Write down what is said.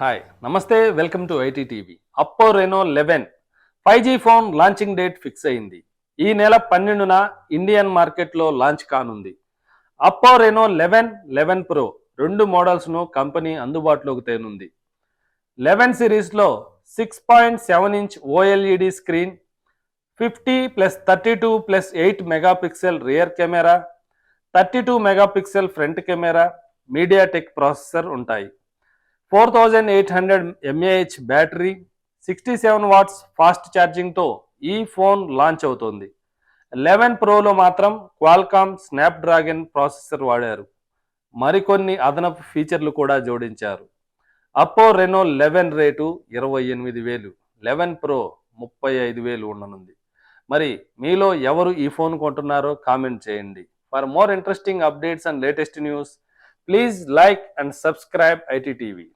Hi నమస్తే welcome to IT TV. Oppo Reno 11 5G phone launching date fix అయింది. ఈ నెల 12న ఇండియన్ మార్కెట్లో లాంచ్ కానుంది. అప్పో రెనో 11, 11 ప్రో రెండు మోడల్స్ను కంపెనీ అందుబాటులోకి తేనుంది. 11 సిరీస్లో 6.7 inch OLED screen, 50+32+8 megapixel rear camera, 32 megapixel front camera, MediaTek processor ఉంటాయి. 4800 mAh బ్యాటరీ, 67 వాట్స్ ఫాస్ట్ ఛార్జింగ్తో ఈ ఫోన్ లాంచ్ అవుతోంది. 11 ప్రోలో మాత్రం క్వాల్కామ్ స్నాప్డ్రాగన్ ప్రాసెసర్ వాడారు. మరికొన్ని అదనపు ఫీచర్లు కూడా జోడించారు. అప్పో రెనో 11 రేటు 28,000, 11 ప్రో 35,000 ఉండనుంది. మరి మీలో ఎవరు ఈ ఫోన్ కొంటున్నారో కామెంట్ చేయండి. For more interesting updates and latest news, please like and subscribe IT TV.